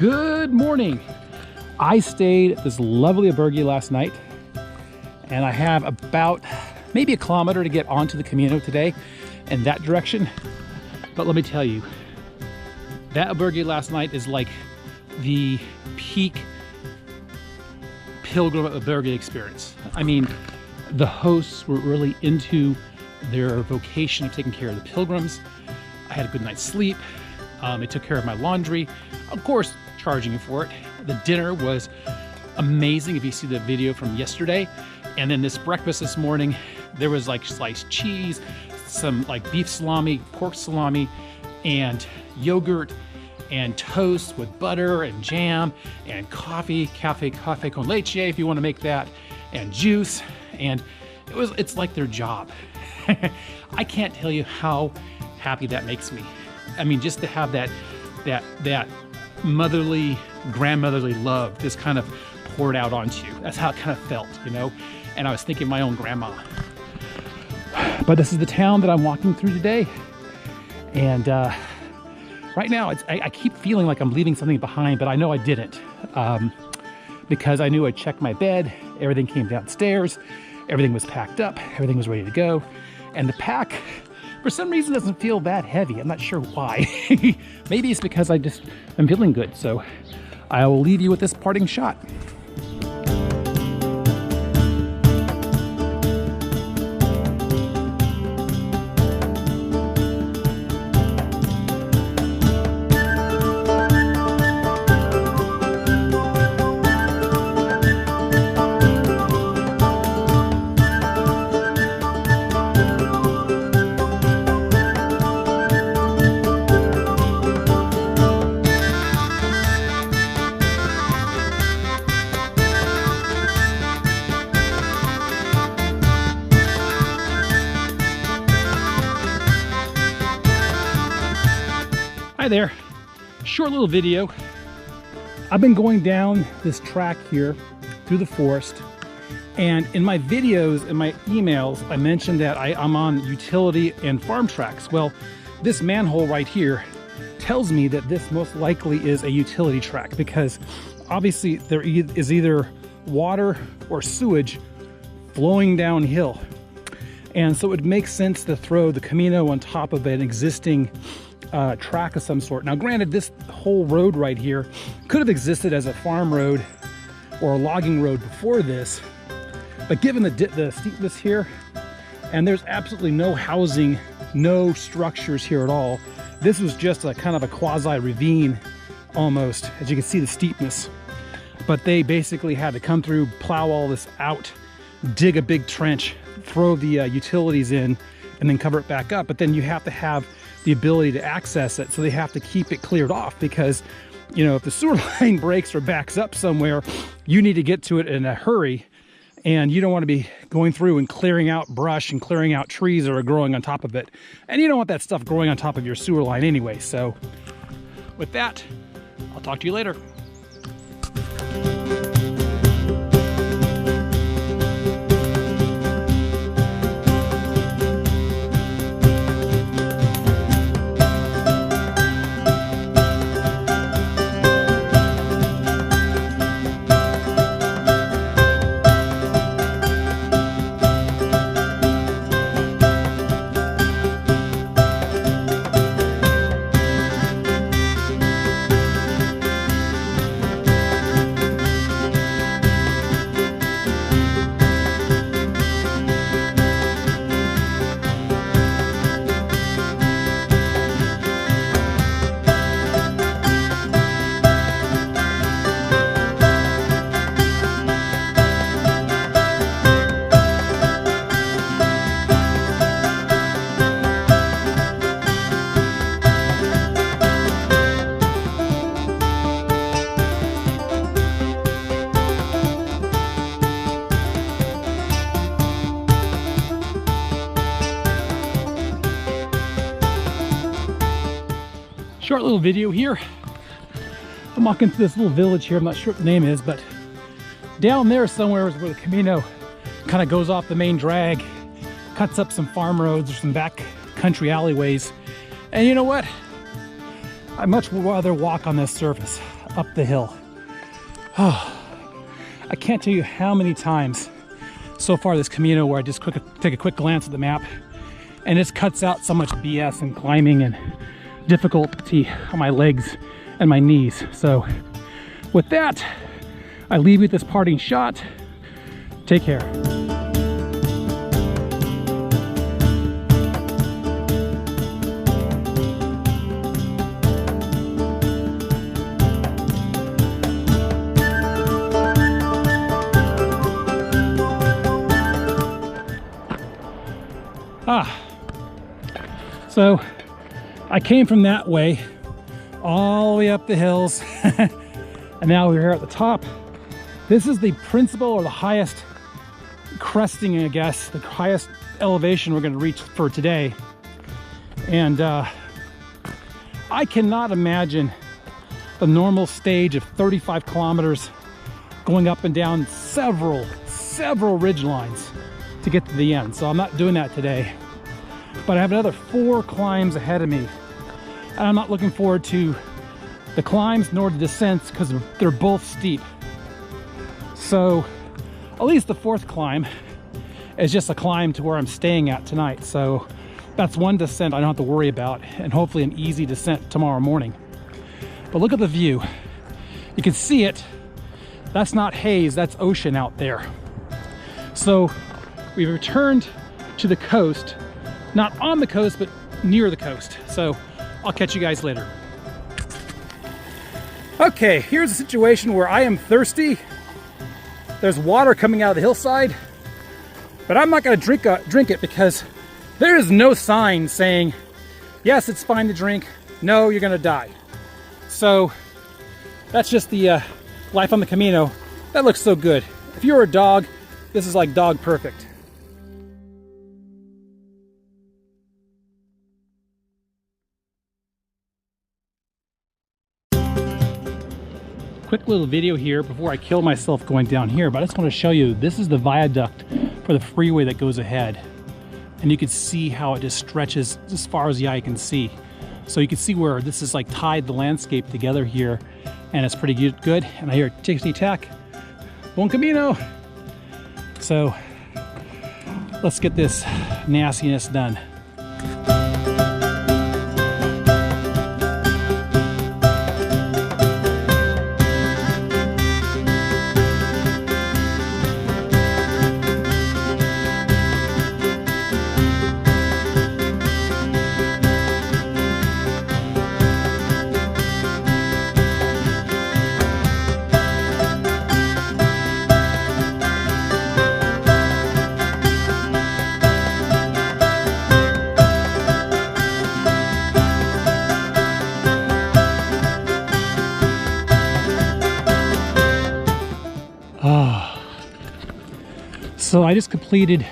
Good morning. I stayed at this lovely albergue last night, and I have about maybe a kilometer to get onto the Camino today in that direction. But let me tell you, that albergue last night is like the peak pilgrim albergue experience. I mean, the hosts were really into their vocation of taking care of the pilgrims. I had a good night's sleep. They took care of my laundry, of course, charging you for it. The dinner was amazing. If you see the video from yesterday, and then this breakfast this morning, there was like sliced cheese, some like beef salami, pork salami, and yogurt, and toast with butter and jam, and coffee, cafe con leche if you want to make that, and juice. And it's like their job. I can't tell you how happy that makes me. I mean, just to have that motherly, grandmotherly love just kind of poured out onto you. That's how it kind of felt, you know? And I was thinking my own grandma. But this is the town that I'm walking through today. And right now, I keep feeling like I'm leaving something behind, but I know I didn't. Because I knew I checked my bed, everything came downstairs, everything was packed up, everything was ready to go. And the pack, for some reason, doesn't feel that heavy. I'm not sure why. Maybe it's because I'm feeling good. So I will leave you with this parting shot. Hi there, short little video. I've been going down this track here through the forest, and in my videos and my emails, I mentioned that I'm on utility and farm tracks. Well, this manhole right here tells me that this most likely is a utility track, because obviously there is either water or sewage flowing downhill. And so it makes sense to throw the Camino on top of an existing track of some sort. Now granted, this whole road right here could have existed as a farm road or a logging road before this, but given the steepness here, and there's absolutely no housing, no structures here at all, this was just a kind of a quasi ravine almost, as you can see the steepness. But they basically had to come through, plow all this out, dig a big trench, throw the utilities in, and then cover it back up. But then you have to have the ability to access it, so they have to keep it cleared off, because, you know, if the sewer line breaks or backs up somewhere, you need to get to it in a hurry, and you don't want to be going through and clearing out brush and clearing out trees that are growing on top of it, and you don't want that stuff growing on top of your sewer line anyway. So with that, I'll talk to you later. Short little video here. I'm walking through this little village here. I'm not sure what the name is, but down there somewhere is where the Camino kind of goes off the main drag, cuts up some farm roads or some back country alleyways. And you know what? I'd much rather walk on this surface. up the hill. Oh, I can't tell you how many times so far this Camino where I just take a quick glance at the map and it cuts out so much BS and climbing and difficulty on my legs and my knees. So with that, I leave you with this parting shot. Take care. So I came from that way all the way up the hills and now we're here at the top. This is the principal or the highest cresting, I guess, the highest elevation we're going to reach for today. And I cannot imagine the normal stage of 35 kilometers going up and down several ridge lines to get to the end. So I'm not doing that today, but I have another 4 climbs ahead of me, and I'm not looking forward to the climbs nor the descents because they're both steep. So at least the 4th climb is just a climb to where I'm staying at tonight. So that's one descent I don't have to worry about, and hopefully an easy descent tomorrow morning. But look at the view. You can see it. That's not haze, that's ocean out there. So we've returned to the coast, not on the coast, but near the coast. So I'll catch you guys later. Okay, here's a situation where I am thirsty. There's water coming out of the hillside, but I'm not gonna drink it because there is no sign saying, yes, it's fine to drink, no, you're gonna die. So that's just the life on the Camino. That looks so good. If you're a dog, this is like dog perfect. Quick little video here before I kill myself going down here, but I just want to show you, this is the viaduct for the freeway that goes ahead. And you can see how it just stretches as far as the eye can see. So you can see where this is like tied the landscape together here, and it's pretty good. And I hear tickety-tack, Bon Camino. So let's get this nastiness done. So I just completed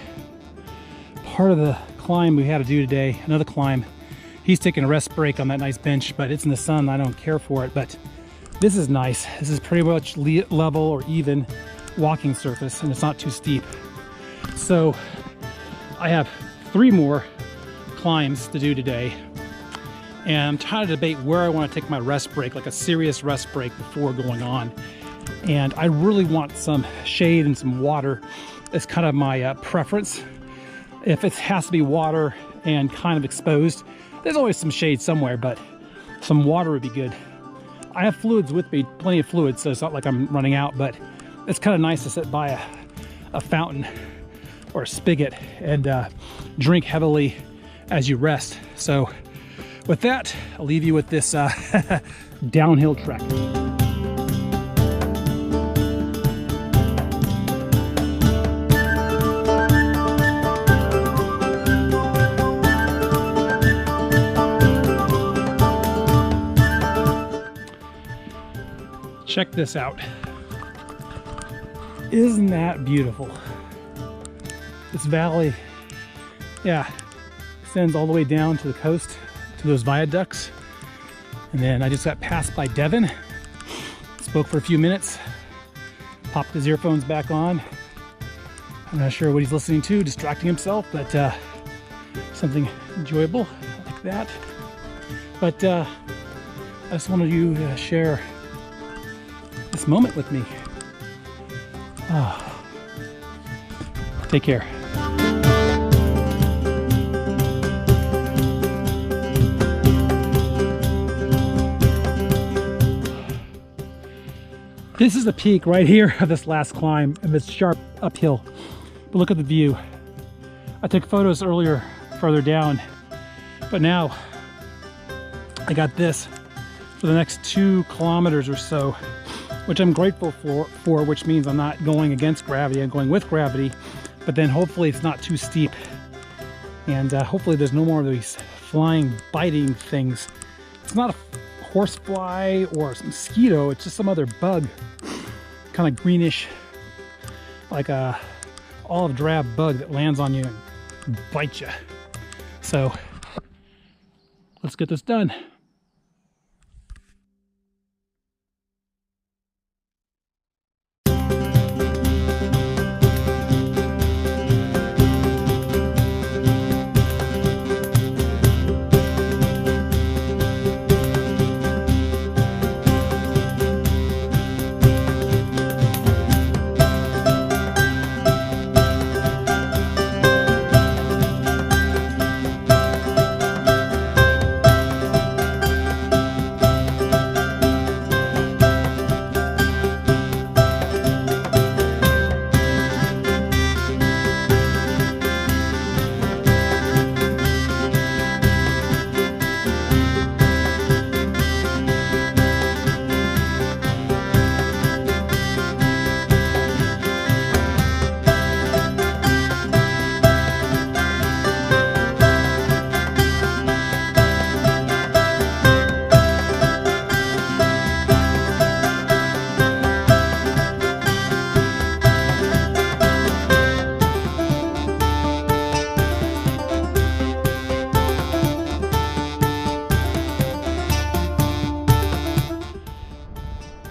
part of the climb we had to do today, another climb. He's taking a rest break on that nice bench, but it's in the sun, I don't care for it, but this is nice. This is pretty much level or even walking surface, and it's not too steep. So I have 3 more climbs to do today, and I'm trying to debate where I want to take my rest break, like a serious rest break before going on. And I really want some shade and some water. It's kind of my preference. If it has to be water and kind of exposed, there's always some shade somewhere, but some water would be good. I have fluids with me, plenty of fluids, so it's not like I'm running out, but it's kind of nice to sit by a fountain or a spigot and drink heavily as you rest. So with that, I'll leave you with this downhill trek. Check this out. Isn't that beautiful? This valley, yeah, extends all the way down to the coast, to those viaducts. And then I just got passed by Devin, spoke for a few minutes, popped his earphones back on. I'm not sure what he's listening to, distracting himself, but something enjoyable like that. But I just wanted you to share this moment with me. Oh. Take care. This is the peak right here of this last climb of this sharp uphill. But look at the view. I took photos earlier further down, but now I got this for the next 2 kilometers or so, which I'm grateful for, which means I'm not going against gravity, I'm going with gravity, but then hopefully it's not too steep. And hopefully there's no more of these flying, biting things. It's not a horsefly or a mosquito, it's just some other bug, kind of greenish, like a olive drab bug that lands on you and bites you. So let's get this done.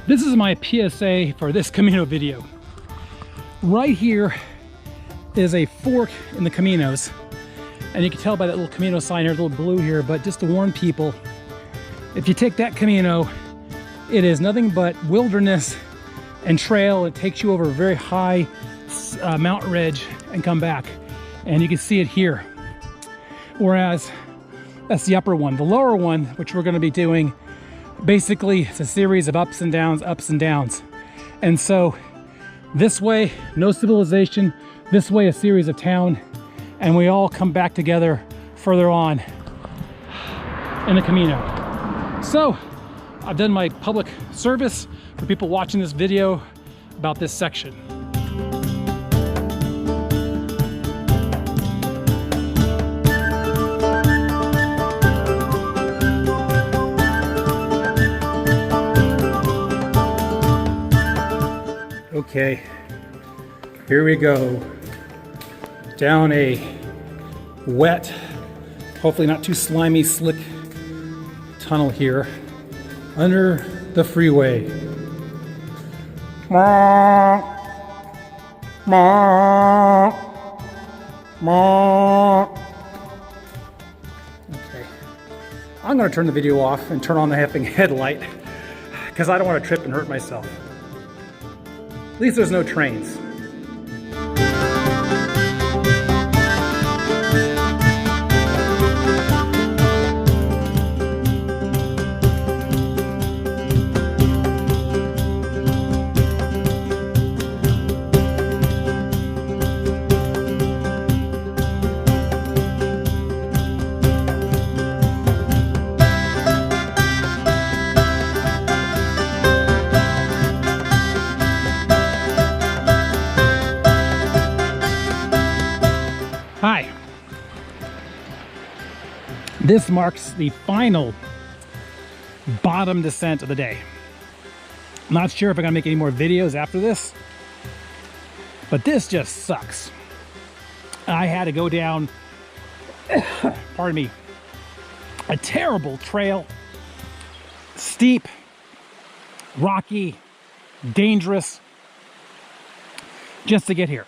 This is my PSA for this Camino video. Right here is a fork in the Caminos, and you can tell by that little Camino sign here, a little blue here, but just to warn people, if you take that Camino, it is nothing but wilderness and trail. It takes you over a very high mountain ridge and come back, and you can see it here. Whereas that's the upper one. The lower one, which we're going to be doing, basically it's a series of ups and downs, ups and downs. And so this way, no civilization, this way a series of town, and we all come back together further on in the Camino. So I've done my public service for people watching this video about this section. Okay, here we go, down a wet, hopefully not too slimy, slick tunnel here, under the freeway. Okay, I'm gonna turn the video off and turn on the effing headlight because I don't want to trip and hurt myself. At least there's no trains. Hi. This marks the final bottom descent of the day. I'm not sure if I'm gonna make any more videos after this, but this just sucks. I had to go down, pardon me, a terrible trail, steep, rocky, dangerous, just to get here.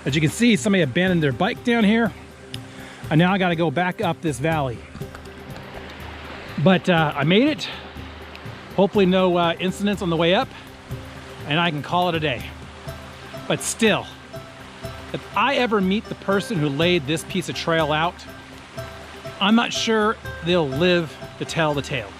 As you can see, somebody abandoned their bike down here, and now I got to go back up this valley. But I made it. Hopefully no incidents on the way up, and I can call it a day. But still, if I ever meet the person who laid this piece of trail out, I'm not sure they'll live to tell the tale.